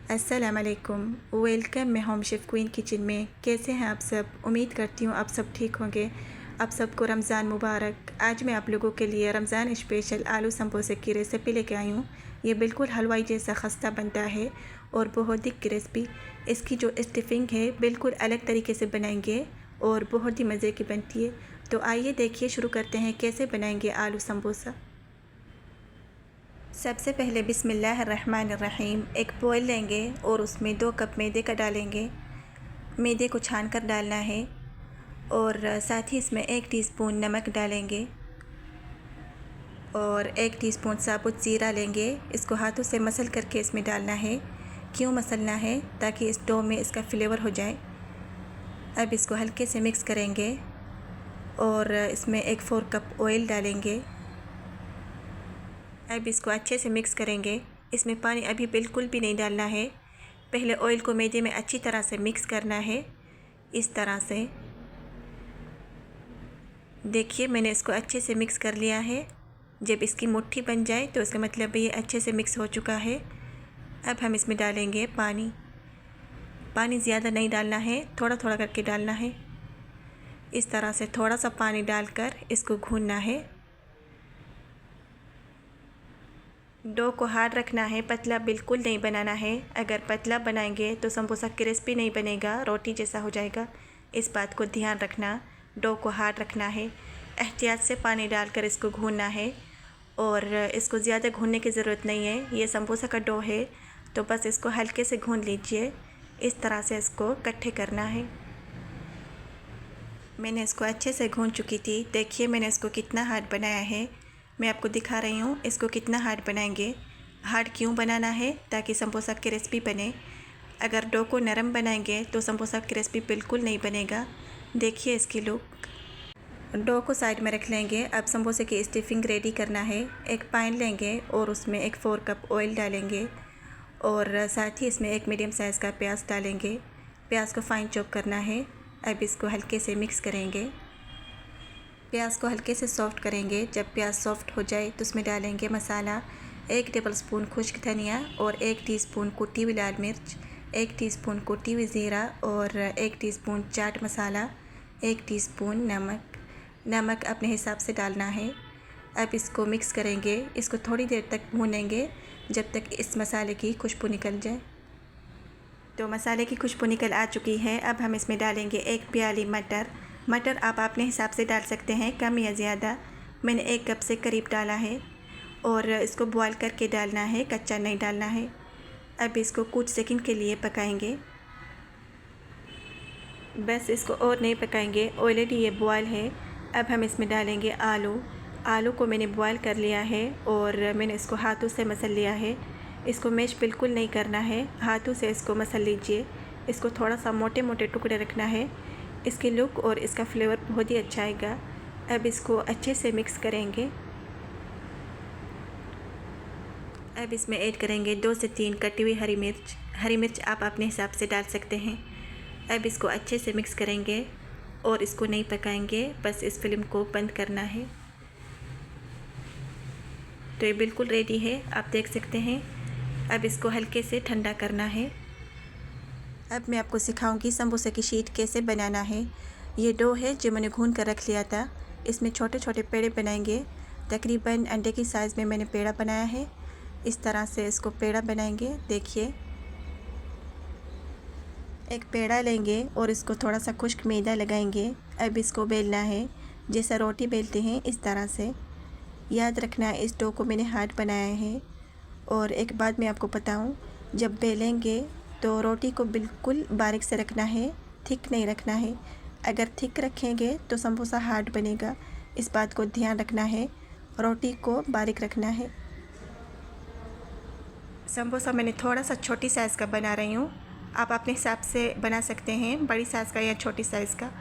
अस्सलाम वालेकुम। वेलकम। मैं होम शेफ़ क्वीन किचन में। कैसे हैं आप सब? उम्मीद करती हूँ आप सब ठीक होंगे। आप सबको रमज़ान मुबारक। आज मैं आप लोगों के लिए रमज़ान स्पेशल आलू समोसे की रेसिपी लेके आई हूँ। ये बिल्कुल हलवाई जैसा खस्ता बनता है और बहुत ही क्रिस्पी। इसकी जो स्टफिंग है बिल्कुल अलग तरीके से बनाएंगे और बहुत ही मज़े की बनती है। तो आइए देखिए, शुरू करते हैं कैसे बनाएंगे आलू समोसा। सबसे पहले बिस्मिल्लाहिर्रहमानिर्रहीम एक बॉयल लेंगे और उसमें 2 कप मैदे का डालेंगे। मैदे को छान कर डालना है और साथ ही इसमें 1 टीस्पून नमक डालेंगे और 1 टीस्पून साबुत ज़ीरा लेंगे। इसको हाथों से मसल करके इसमें डालना है। क्यों मसलना है? ताकि इस डो में इसका फ्लेवर हो जाए। अब इसको हल्के से मिक्स करेंगे और इसमें 1/4 कप ऑयल डालेंगे। अब इसको अच्छे से मिक्स करेंगे। इसमें पानी अभी बिल्कुल भी नहीं डालना है। पहले ऑयल को मैदे में अच्छी तरह से मिक्स करना है। इस तरह से देखिए, मैंने इसको अच्छे से मिक्स कर लिया है। जब इसकी मुट्ठी बन जाए तो इसका मतलब ये अच्छे से मिक्स हो चुका है। अब हम इसमें डालेंगे पानी। पानी ज़्यादा नहीं डालना है, थोड़ा थोड़ा करके डालना है। इस तरह से थोड़ा सा पानी डालकर इसको भूनना है। डो को हार्ड रखना है, पतला बिल्कुल नहीं बनाना है। अगर पतला बनाएंगे तो समोसा क्रिस्पी नहीं बनेगा, रोटी जैसा हो जाएगा। इस बात को ध्यान रखना। डो को हार्ड रखना है। एहतियात से पानी डालकर इसको भूनना है और इसको ज़्यादा भूनने की ज़रूरत नहीं है। ये समोसा का डो है तो बस इसको हल्के से भून लीजिए। इस तरह से इसको इकट्ठे करना है। मैंने इसको अच्छे से भून चुकी थी। देखिए मैंने इसको कितना हार्ड बनाया है। मैं आपको दिखा रही हूँ इसको कितना हार्ड बनाएंगे। हार्ड क्यों बनाना है? ताकि समोसा क्रिस्पी बने। अगर डो को नरम बनाएंगे तो समोसा क्रिस्पी बिल्कुल नहीं बनेगा। देखिए इसकी लुक। डो को साइड में रख लेंगे। अब समोसे की स्टफिंग रेडी करना है। एक पैन लेंगे और उसमें 1/4 कप ऑयल डालेंगे और साथ ही इसमें एक मीडियम साइज़ का प्याज डालेंगे। प्याज को फाइन चॉप करना है। अब इसको हल्के से मिक्स करेंगे। प्याज को हल्के से सॉफ्ट करेंगे। जब प्याज सॉफ्ट हो जाए तो उसमें डालेंगे मसाला। 1 टेबलस्पून खुश्क धनिया और 1 टीस्पून कुटी हुई लाल मिर्च, 1 टीस्पून कुटी हुई ज़ीरा और 1 टीस्पून चाट मसाला, 1 टीस्पून नमक अपने हिसाब से डालना है। अब इसको मिक्स करेंगे। इसको थोड़ी देर तक भूनेंगे जब तक इस मसाले की खुशबू निकल जाए। तो मसाले की खुशबू निकल आ चुकी है। अब हम इसमें डालेंगे 1 प्याली मटर आप अपने हिसाब से डाल सकते हैं, कम या ज़्यादा। मैंने 1 कप से करीब डाला है और इसको बॉयल करके डालना है, कच्चा नहीं डालना है। अब इसको कुछ सेकंड के लिए पकाएंगे। बस इसको और नहीं पकाएंगे, ऑलरेडी ये बॉयल है। अब हम इसमें डालेंगे आलू को मैंने बॉयल कर लिया है और मैंने इसको हाथों से मसल लिया है। इसको मैश बिल्कुल नहीं करना है, हाथों से इसको मसल लीजिए। इसको थोड़ा सा मोटे मोटे टुकड़े रखना है। इसकी लुक और इसका फ्लेवर बहुत ही अच्छा आएगा। अब इसको अच्छे से मिक्स करेंगे। अब इसमें ऐड करेंगे 2 से 3 कटी हुई हरी मिर्च आप अपने हिसाब से डाल सकते हैं। अब इसको अच्छे से मिक्स करेंगे और इसको नहीं पकाएंगे, बस इस फिल्म को बंद करना है। तो ये बिल्कुल रेडी है, आप देख सकते हैं। अब इसको हल्के से ठंडा करना है। अब मैं आपको सिखाऊंगी समोसे की शीट कैसे बनाना है। ये डो है जो मैंने भून कर रख लिया था। इसमें छोटे छोटे पेड़े बनाएंगे। तकरीबन अंडे की साइज़ में मैंने पेड़ा बनाया है। इस तरह से इसको पेड़ा बनाएंगे। देखिए, एक पेड़ा लेंगे और इसको थोड़ा सा खुश्क मैदा लगाएंगे। अब इसको बेलना है जैसा रोटी बेलते हैं, इस तरह से। याद रखना है इस डो को मैंने हार्ड बनाया है। और एक बात मैं आपको बताऊं, जब बेलेंगे तो रोटी को बिल्कुल बारीक से रखना है, थिक नहीं रखना है। अगर थिक रखेंगे तो समोसा हार्ड बनेगा। इस बात को ध्यान रखना है, रोटी को बारीक रखना है। समोसा मैंने थोड़ा सा छोटी साइज़ का बना रही हूँ। आप अपने हिसाब से बना सकते हैं, बड़ी साइज़ का या छोटी साइज़ का।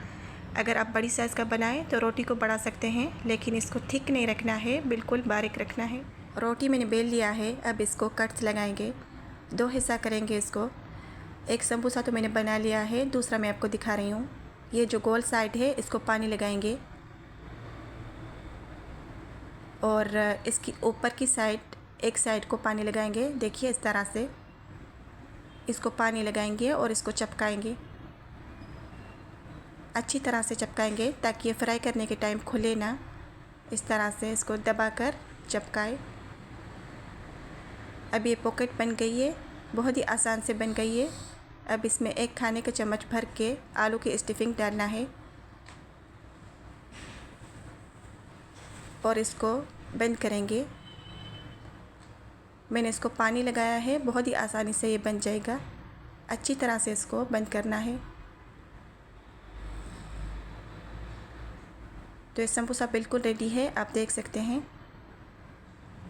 अगर आप बड़ी साइज़ का बनाएं तो रोटी को बढ़ा सकते हैं, लेकिन इसको थिक नहीं रखना है, बिल्कुल बारीक रखना है। रोटी मैंने बेल लिया है। अब इसको कट्स लगाएंगे। 2 हिस्सा करेंगे इसको। एक समोसा तो मैंने बना लिया है, दूसरा मैं आपको दिखा रही हूँ। ये जो गोल साइड है इसको पानी लगाएंगे और इसकी ऊपर की साइड, एक साइड को पानी लगाएंगे। देखिए इस तरह से। इसको पानी लगाएंगे और इसको चपकाएंगे। अच्छी तरह से चपकाएंगे ताकि ये फ्राई करने के टाइम खुले ना। इस तरह से इसको दबाकर चपकाए। अब ये पॉकेट बन गई है, बहुत ही आसान से बन गई है। अब इसमें 1 खाने का चम्मच भर के आलू की स्टफिंग डालना है और इसको बंद करेंगे। मैंने इसको पानी लगाया है, बहुत ही आसानी से ये बन जाएगा। अच्छी तरह से इसको बंद करना है। तो ये समोसा बिल्कुल रेडी है, आप देख सकते हैं।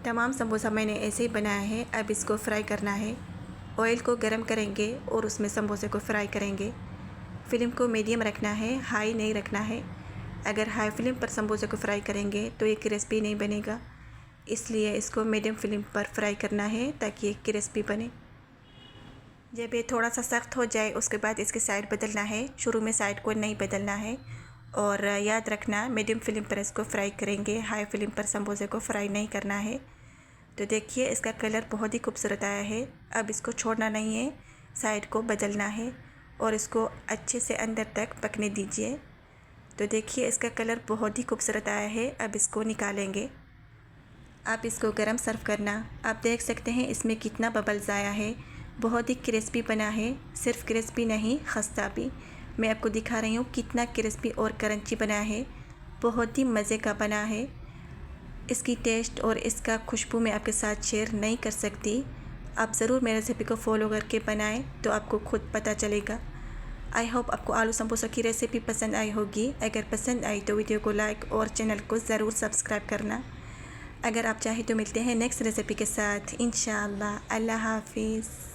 तमाम समोसा मैंने ऐसे ही बनाया है। अब इसको फ्राई करना है। ऑयल को गरम करेंगे और उसमें समोसे को फ्राई करेंगे। फ्लेम को मीडियम रखना है, हाई नहीं रखना है। अगर हाई फ्लेम पर समोसे को फ्राई करेंगे तो ये क्रिस्पी नहीं बनेगा, इसलिए इसको मीडियम फ्लेम पर फ्राई करना है ताकि ये क्रिस्पी बने। जब ये थोड़ा सा सख्त हो जाए उसके बाद इसकी साइड बदलना है। शुरू में साइड को नहीं बदलना है। और याद रखना मीडियम फ्लेम पर इसको फ्राई करेंगे, हाई फ्लेम पर समोसे को फ्राई नहीं करना है। तो देखिए इसका कलर बहुत ही खूबसूरत आया है। अब इसको छोड़ना नहीं है, साइड को बदलना है और इसको अच्छे से अंदर तक पकने दीजिए। तो देखिए इसका कलर बहुत ही खूबसूरत आया है। अब इसको निकालेंगे। आप इसको गरम सर्व करना। आप देख सकते हैं इसमें कितना बबल्स आया है। बहुत ही क्रिस्पी बना है, सिर्फ क्रिस्पी नहीं खस्ता भी। मैं आपको दिखा रही हूँ कितना क्रिस्पी और क्रंची बना है। बहुत ही मज़े का बना है। इसकी टेस्ट और इसका खुशबू मैं आपके साथ शेयर नहीं कर सकती। आप ज़रूर मेरे रेसिपी को फॉलो करके बनाएं तो आपको खुद पता चलेगा। आई होप आपको आलू समोसा की रेसिपी पसंद आई होगी। अगर पसंद आई तो वीडियो को लाइक और चैनल को ज़रूर सब्सक्राइब करना। अगर आप चाहें तो मिलते हैं नेक्स्ट रेसिपी के साथ इंशाअल्लाह। अल्लाह हाफिज़।